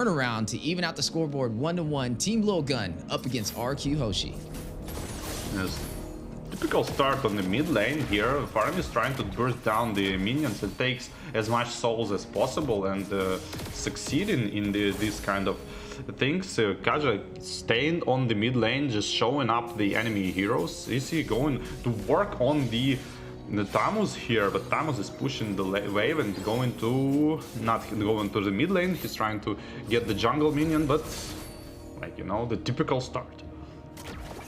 turnaround to even out the scoreboard 1-1. Team Lilgun up against Rrq Hoshi. Yes. Typical start on the mid lane here. Farm is trying to burst down the minions and takes as much souls as possible and succeeding in this kind of things. Kaja staying on the mid lane, just showing up the enemy heroes. Is he going to work on the Tamus here? But Tamus is pushing the wave and going to not going to the mid lane. He's trying to get the jungle minion, but like, you know, the typical start.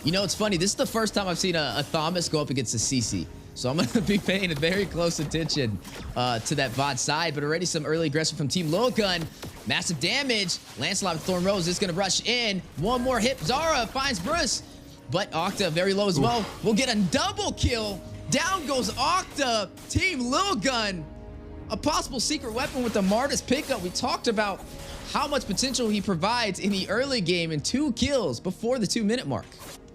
You know, it's funny. This is the first time I've seen a Thomas go up against a CC. So I'm going to be paying very close attention to that bot side. But already some early aggression from Team Lilgun. Massive damage. Lancelot with Thorn Rose is going to rush in. One more hit. Zara finds Bruce. But Octa very low as well. We'll get a double kill. Down goes Octa. Team Lilgun. A possible secret weapon with the Martis pickup. We talked about how much potential he provides in the early game and 2 kills before the 2-minute mark.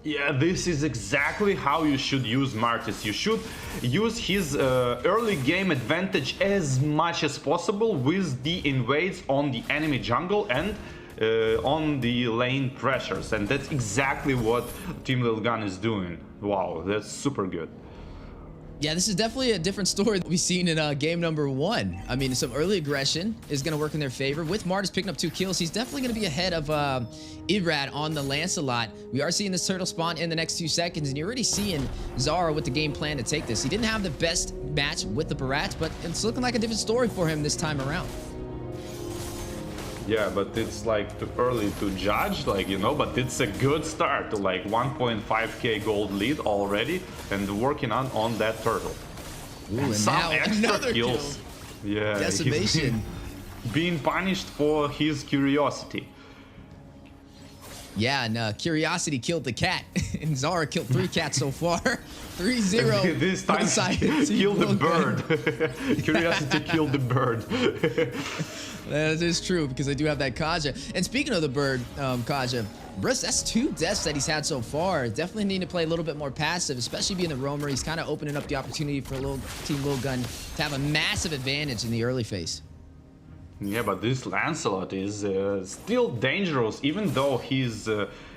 Yeah, this is exactly how you should use Martis. You should use his early game advantage as much as possible with the invades on the enemy jungle and on the lane pressures. And that's exactly what Team Lilgun is doing. Wow, that's super good. Yeah, this is definitely a different story that we've seen in game number 1. I mean, some early aggression is going to work in their favor. With Martis picking up 2 kills, he's definitely going to be ahead of Irrad on the Lancelot. We are seeing this turtle spawn in the next 2 seconds, and you're already seeing Zara with the game plan to take this. He didn't have the best match with the Barat, but it's looking like a different story for him this time around. Yeah, but it's like too early to judge, like, you know, but it's a good start to like 1.5k gold lead already and working on that turtle. Ooh, and some now extra kills. Kill. Yeah, decimation. He's being punished for his curiosity. Yeah, and Curiosity killed the cat, and Zara killed 3 cats so far. 3-0. This time killed the bird. Curiosity killed the bird. That is true, because I do have that Kaja. And speaking of the bird, Kaja, Bruce, that's 2 deaths that he's had so far. Definitely need to play a little bit more passive, especially being the roamer. He's kind of opening up the opportunity for Team Lilgun to have a massive advantage in the early phase. Yeah, but this Lancelot is still dangerous, even though he's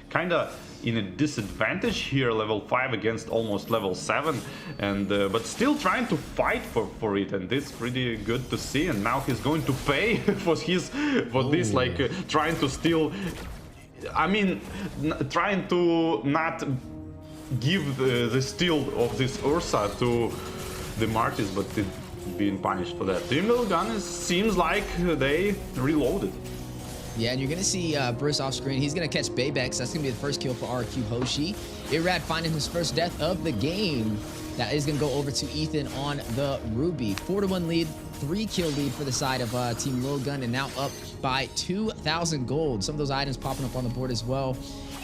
kind of in a disadvantage here, level 5 against almost level 7, and but still trying to fight for it, and it's pretty good to see. And now he's going to pay for this, like trying to steal. I mean, trying to not give the steal of this Ursa to the Martis, but being punished for that. Team Lilgun seems like they reloaded. Yeah, and you're going to see Bruce off screen. He's going to catch Baybex. That's going to be the first kill for Rrq Hoshi. Irrad finding his first death of the game. That is going to go over to Ethan on the Ruby. 4-1 lead, 3-kill lead for the side of Team Lilgun, and now up by 2,000 gold. Some of those items popping up on the board as well,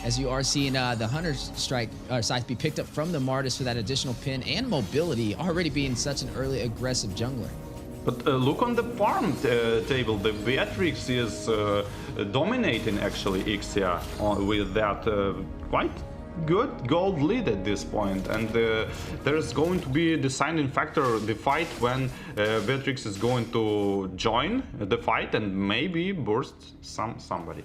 as you are seeing the Hunter Strike scythe be picked up from the Martis for that additional pin and mobility, already being such an early aggressive jungler. But look on the farm table, the Beatrix is dominating actually Ixia with that quite good gold lead at this point, and there's going to be a deciding factor, the fight, when Beatrix is going to join the fight and maybe burst somebody.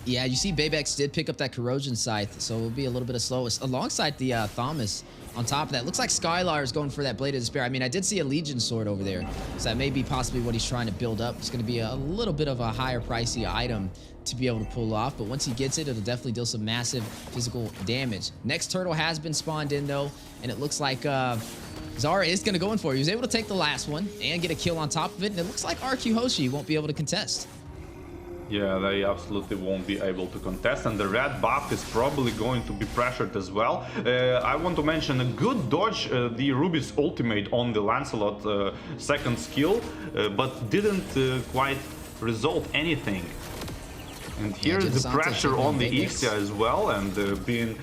Yeah, you see Baybex did pick up that Corrosion Scythe, so it'll be a little bit of slow alongside the Thomas. On top of that, looks like Skylar is going for that Blade of Despair. I mean, I did see a Legion Sword over there, so that may be possibly what he's trying to build up. It's going to be a little bit of a higher pricey item to be able to pull off, but once he gets it, it'll definitely deal some massive physical damage. Next turtle has been spawned in, though, and it looks like Zara is going to go in for it. He was able to take the last one and get a kill on top of it, and it looks like Rrq Hoshi won't be able to contest. Yeah, they absolutely won't be able to contest, and the red buff is probably going to be pressured as well. I want to mention a good dodge, the Ruby's ultimate on the Lancelot second skill, but didn't quite resolve anything. And here is the pressure on the Ixia as well, and being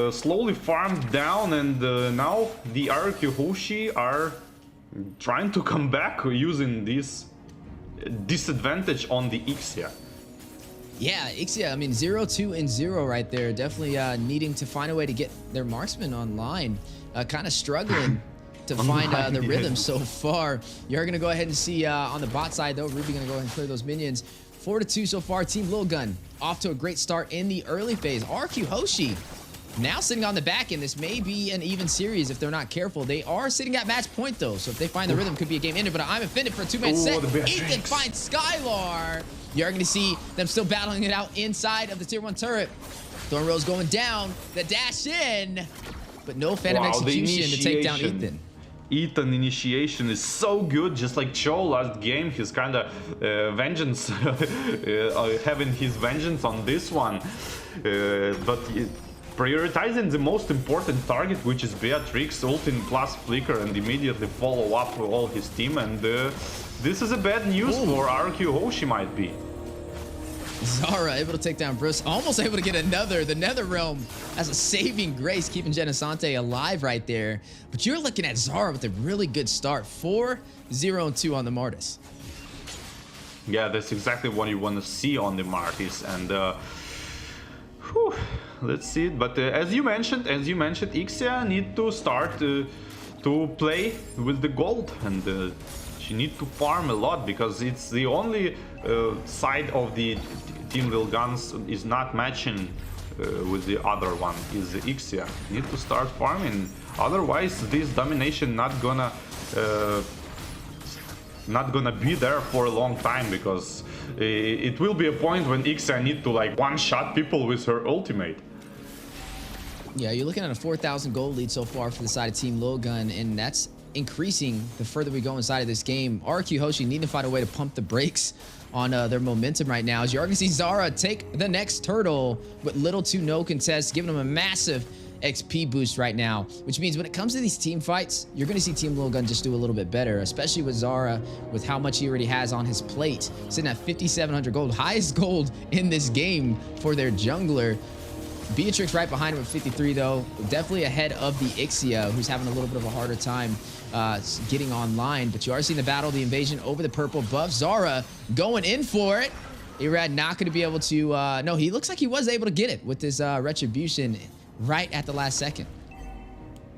slowly farmed down, and now the Rrq Hoshi are trying to come back using this disadvantage on the Ixia. Yeah, Ixia, I mean, 0-2-0 right there. Definitely needing to find a way to get their marksman online. Kind of struggling to find the rhythm so far. You're going to go ahead and see on the bot side, though, Ruby going to go ahead and clear those minions. 4-2 so far. Team Lilgun off to a great start in the early phase. Rrq Hoshi now sitting on the back end. This may be an even series if they're not careful. They are sitting at match point though, so if they find the rhythm, could be a game ended. But I'm offended for a two-man set. Ethan finds Skylar. You're going to see them still battling it out inside of the tier 1 turret. Thorn Rose going down, the dash in, but no Phantom Execution to take down Ethan. Ethan initiation is so good, just like Cho last game. He's kind of vengeance, having his vengeance on this one, but prioritizing the most important target, which is Beatrix, ulting plus flicker, and immediately follow up with all his team. And this is a bad news for Rrq Hoshi, might be. Zara able to take down Bruce, almost able to get another. The Nether Realm as a saving grace, keeping Genesante alive right there. But you're looking at Zara with a really good start. 4-0-2 on the Martis. Yeah, that's exactly what you want to see on the Martis. And let's see it. But as you mentioned, Ixia need to start to play with the gold, and she need to farm a lot, because it's the only side of the Team Lilgun is not matching with the other one, is the Ixia. Need to start farming, otherwise this domination not gonna be there for a long time, because it will be a point when Ixia need to like one-shot people with her ultimate. Yeah, you're looking at a 4,000 gold lead so far for the side of Team Lilgun, and that's increasing the further we go inside of this game. Rrq Hoshi need to find a way to pump the brakes on their momentum right now, as you're going to see Zara take the next turtle with little to no contest, giving them a massive XP boost right now, which means when it comes to these team fights, you're going to see Team Lilgun just do a little bit better, especially with Zara, with how much he already has on his plate, sitting at 5,700 gold, highest gold in this game for their jungler. Beatrix right behind him at 53 though, definitely ahead of the Ixia, who's having a little bit of a harder time getting online. But you are seeing the battle, the invasion over the purple buff. Zara going in for it. Irrad not going to be able to, no, he looks like he was able to get it with his retribution right at the last second.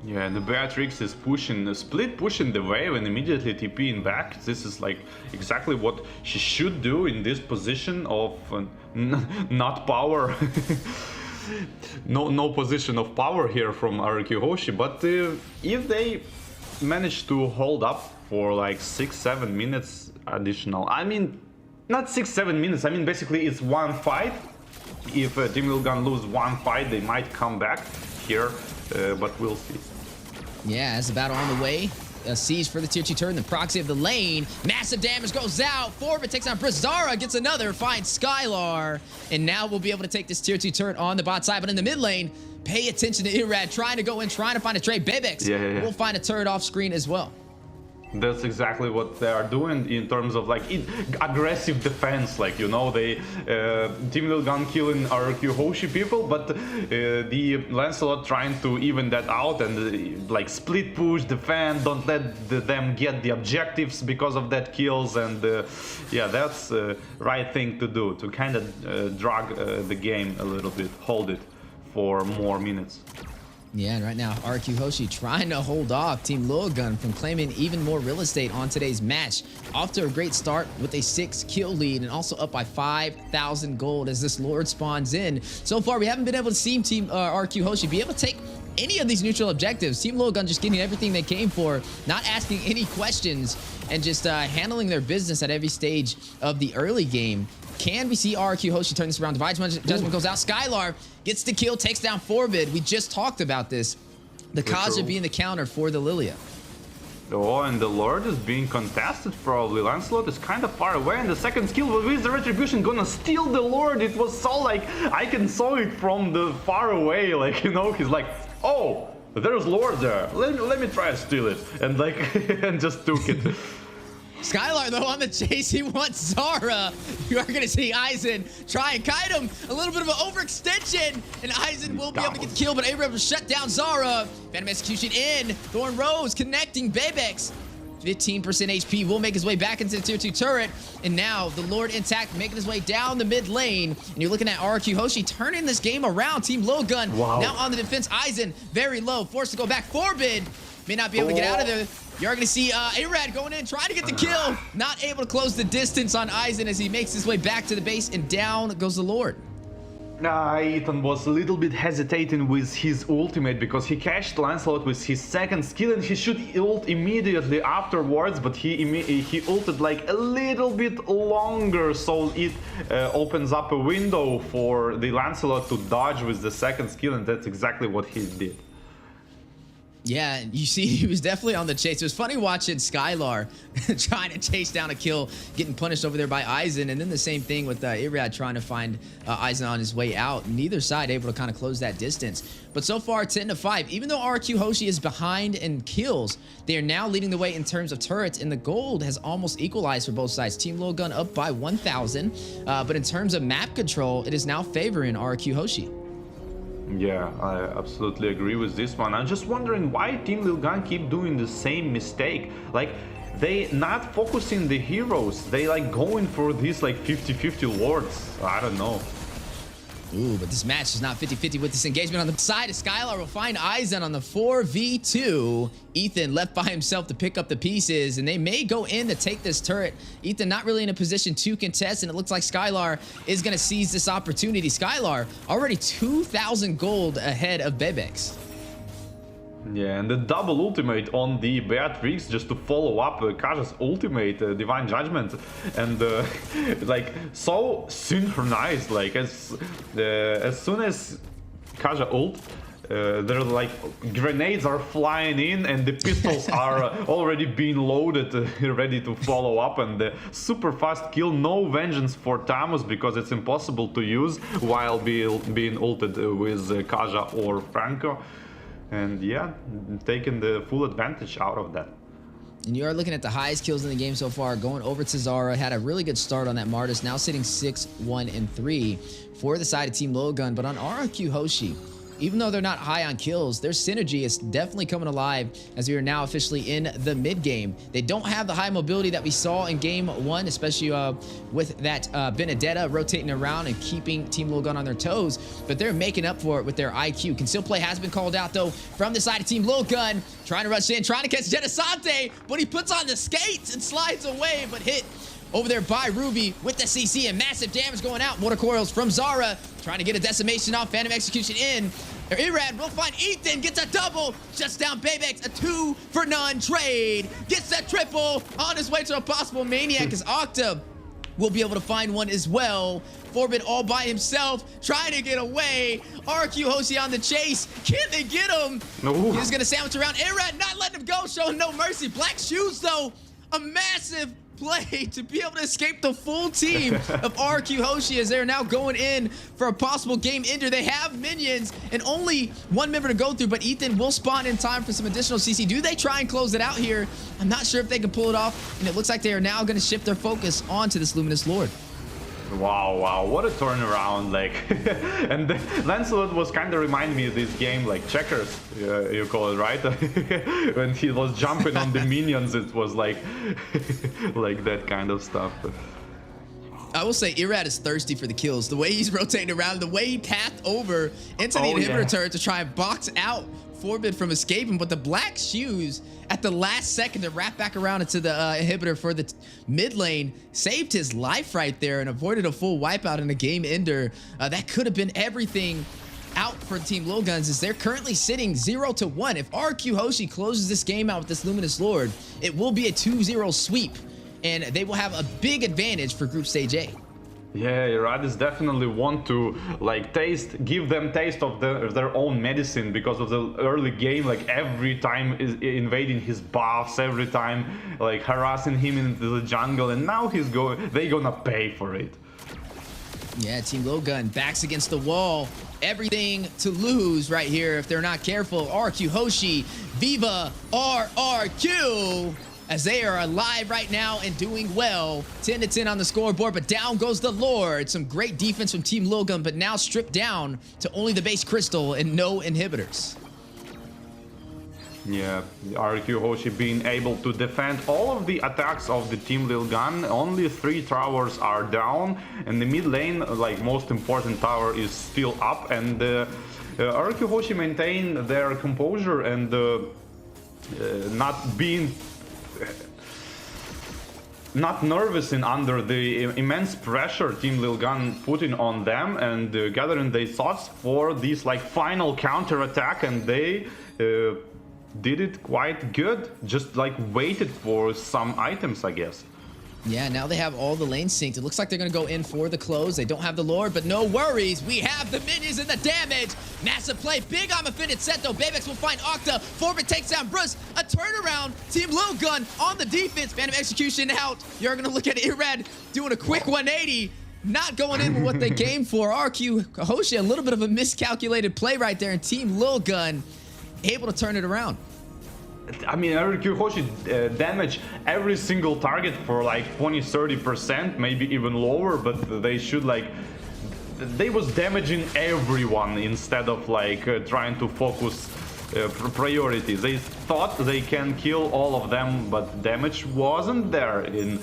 Yeah, and the Beatrix is pushing, pushing the wave and immediately TPing back. This is like exactly what she should do in this position of not power. No position of power here from Rrq Hoshi, but if they manage to hold up for like 6-7 minutes additional, I mean, not 6-7 minutes, I mean basically it's one fight. If Team Lilgun lose one fight, they might come back here, but we'll see. Yeah, as the battle on the way. A siege for the tier 2 turn, the proxy of the lane. Massive damage goes out. Forbit takes on Zara, gets another, finds Skylar. And now we'll be able to take this tier 2 turret on the bot side. But in the mid lane, pay attention to Irrad, trying to go in, trying to find a trade. Bebex will find a turret off screen as well. That's exactly what they are doing in terms of like aggressive defense. Like, you know, they Team Lilgun killing Rrq Hoshi people, but the Lancelot trying to even that out and like split push, defend, don't let them get the objectives because of that kills. And yeah, that's the right thing to do, to kind of drag the game a little bit, hold it for more minutes. Yeah, and right now, Rrq Hoshi trying to hold off Team Lilgun from claiming even more real estate on today's match. Off to a great start with a 6-kill lead and also up by 5,000 gold as this Lord spawns in. So far, we haven't been able to see Team Rrq Hoshi be able to take any of these neutral objectives. Team Lilgun just getting everything they came for, not asking any questions, and just handling their business at every stage of the early game. Can we see Rrq Hoshi turn this around? Divine Judgment goes out. Skylar gets the kill, takes down Forbid. We just talked about this. The Kaja being the counter for the Lilia. Oh, and the Lord is being contested probably. Lancelot is kind of far away, and the second skill with the Retribution gonna steal the Lord. It was so like, I can saw it from the far away, like, you know, he's like, oh, there's Lord there. Let me try to steal it. And like, and just took it. Skylar, though, on the chase, he wants Zara. You are going to see Aizen try and kite him. A little bit of an overextension, and Aizen will be able to get the kill, but Abraham will shut down Zara. Phantom Execution in. Thorn Rose connecting Bebex. 15% HP will make his way back into the tier 2 turret. And now the Lord intact, making his way down the mid lane. And you're looking at Rrq Hoshi turning this game around. Team Lilgun now on the defense. Aizen very low, forced to go back. Forbid may not be able to get out of there. You're going to see Irrad going in, trying to get the kill. Not able to close the distance on Aizen as he makes his way back to the base, and down goes the Lord. Ethan was a little bit hesitating with his ultimate because he cashed Lancelot with his second skill and he should ult immediately afterwards, but he ulted like a little bit longer, so it opens up a window for the Lancelot to dodge with the second skill, and that's exactly what he did. Yeah, you see, he was definitely on the chase. It was funny watching Skylar trying to chase down a kill, getting punished over there by Aizen, and then the same thing with Irrad trying to find Aizen on his way out. Neither side able to kind of close that distance. But so far, 10-5. Even though Rrq Hoshi is behind in kills, they are now leading the way in terms of turrets, and the gold has almost equalized for both sides. Team Lilgun up by 1,000, but in terms of map control, it is now favoring Rrq Hoshi. Yeah, I absolutely agree with this one. I'm just wondering why Team Lilgun keep doing the same mistake. Like, they not focusing the heroes. They like going for these like 50-50 lords. I don't know. Ooh, but this match is not 50-50 with this engagement on the side. Skylar will find Aizen on the 4v2. Ethan left by himself to pick up the pieces, and they may go in to take this turret. Ethan not really in a position to contest, and it looks like Skylar is going to seize this opportunity. Skylar already 2,000 gold ahead of Bebex. Yeah, and the double ultimate on the Beatrix just to follow up Kaja's ultimate, Divine Judgment, and like so synchronized. Like as soon as Kaja ult, they're like grenades are flying in, and the pistols are already being loaded, ready to follow up, and the super fast kill. No vengeance for Tamus because it's impossible to use while being ulted with Kaja or Franco. And yeah, taking the full advantage out of that. And you are looking at the highest kills in the game so far, going over to Zara. Had a really good start on that Martis, now sitting 6-1-3 for the side of Team Lilgun. But on Rrq Hoshi, even though they're not high on kills, their synergy is definitely coming alive as we are now officially in the mid game. They don't have the high mobility that we saw in game one, especially with that Benedetta rotating around and keeping Team Lilgun on their toes, but they're making up for it with their IQ. Conceal play has been called out though from the side of Team Lilgun, trying to rush in, trying to catch Genesante, but he puts on the skates and slides away, but hit over there by Ruby with the CC, and massive damage going out. Mortar coils from Zara, trying to get a decimation off, Phantom Execution in. Irrad will find Ethan, gets a double, shuts down Bebex, a 2-for-none trade, gets that triple, on his way to a possible Maniac as Octa will be able to find one as well. Forbid all by himself, trying to get away. Rrq Hoshi on the chase, can they get him? No. He's gonna sandwich around Irrad, not letting him go, showing no mercy. Black shoes though, a massive play to be able to escape the full team of Rrq Hoshi as they're now going in for a possible game ender. They have minions and only one member to go through, but Ethan will spawn in time for some additional CC. Do they try and close it out here? I'm not sure if they can pull it off, and it looks like they are now going to shift their focus onto this Luminous Lord. Wow, what a turnaround, like. And Lancelot was kind of reminding me of this game, like Checkers, you call it, right? When he was jumping on the minions, it was like like that kind of stuff. I will say Irrad is thirsty for the kills. The way he's rotating around, the way he pathed over into the inhibitor turret to try and box out Forbid from escaping, but the black shoes at the last second to wrap back around into the inhibitor for the mid lane saved his life right there and avoided a full wipeout in a game ender. That could have been everything out for Team Lilguns as they're currently sitting 0-1. If Rrq Hoshi closes this game out with this Luminous Lord, it will be a 2-0 sweep, and they will have a big advantage for Group Stage A. Yeah, Irrad is definitely want to like give them taste of their own medicine because of the early game. Like every time is invading his buffs, every time like harassing him into the jungle, and now they gonna pay for it. Yeah, Team Lilgun backs against the wall. Everything to lose right here if they're not careful. Rrq Hoshi, Viva Rrq, as they are alive right now and doing well. 10-10 on the scoreboard, but down goes the Lord. Some great defense from Team Lilgun, but now stripped down to only the base crystal and no inhibitors. Yeah, Rrq Hoshi being able to defend all of the attacks of the Team Lilgun. Only 3 towers are down, and the mid lane, like most important tower, is still up. And Rrq Hoshi maintain their composure and not being not nervous and under the immense pressure Team Lilgun putting on them, and gathering their thoughts for this like final counter attack, and they did it quite good. Just like waited for some items, I guess. Yeah, now they have all the lanes synced. It looks like they're going to go in for the close. They don't have the Lord, but no worries. We have the minions and the damage. Massive play. Big on Affinity set, though. Baybex will find Octa. Forbit takes down Bruce. A turnaround. Team Lilgun on the defense. Phantom Execution out. You're going to look at Irrad doing a quick 180. Not going in with what they came for. Rrq Hoshi, a little bit of a miscalculated play right there. And Team Lilgun able to turn it around. I mean, Rrq Hoshi damage every single target for like 20-30%, maybe even lower, but they should like... They was damaging everyone instead of like trying to focus priorities. They thought they can kill all of them, but damage wasn't there in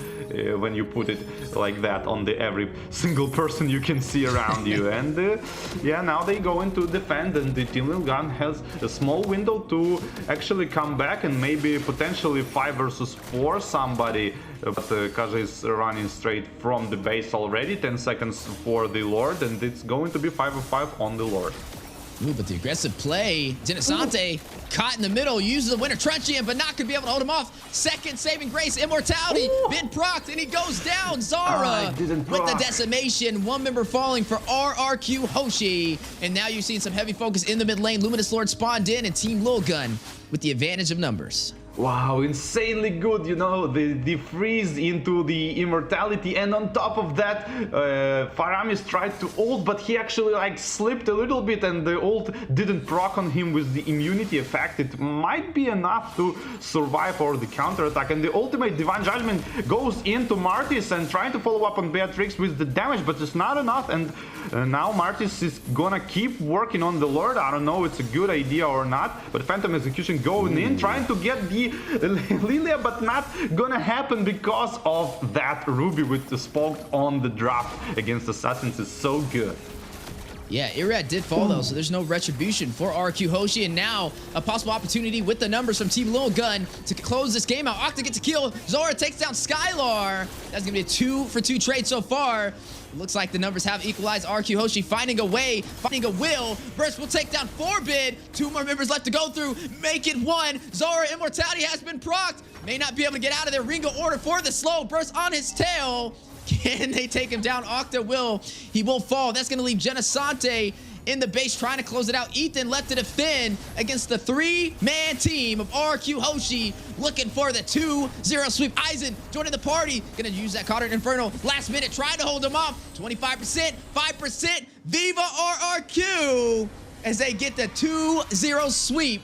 when you put it like that on the every single person you can see around you. And yeah, now they go into defend, and the Team Lilgun has a small window to actually come back and maybe potentially 5 versus 4 somebody. But Kaja is running straight from the base already. 10 seconds for the Lord, and it's going to be 5v5 on the Lord. Ooh, but the aggressive play, Genesante caught in the middle, uses the Winter Truncheon, but not gonna be able to hold him off. Second saving grace, Immortality, been procced, and he goes down. Zara with the decimation, one member falling for Rrq Hoshi. And now you're seeing some heavy focus in the mid lane. Luminous Lord spawned in, and Team Lilgun with the advantage of numbers. Wow, insanely good, you know, the freeze into the immortality, and on top of that, Faramis tried to ult, but he actually like slipped a little bit, and the ult didn't proc on him with the immunity effect. It might be enough to survive for the counter attack, and the ultimate Divine Judgment goes into Martis and trying to follow up on Beatrix with the damage, but it's not enough, and now Martis is gonna keep working on the Lord. I don't know if it's a good idea or not, but Phantom Execution going in, trying to get the Lilia, but not gonna happen because of that Ruby with the spoke on the drop against Assassins is so good. Yeah, Irrad did fall though, so there's no retribution for Rrq Hoshi, and now a possible opportunity with the numbers from Team Lilgun to close this game out. Octa gets a kill, Zora takes down Skylar. That's gonna be a 2-for-2 trade so far. Looks like the numbers have equalized. Rrq Hoshi finding a way, finding a will. Burst will take down Forbid. 2 more members left to go through. Make it 1. Zora Immortality has been procced. May not be able to get out of there. Ringo order for the slow burst on his tail. Can they take him down? Octa will. He will fall. That's going to leave Genesante in the base trying to close it out. Ethan left to defend against the 3-man team of Rrq Hoshi, looking for the 2-0 sweep. Aizen joining the party, gonna use that Cautered Inferno last minute, trying to hold him off. 25%, 5%, Viva Rrq as they get the 2-0 sweep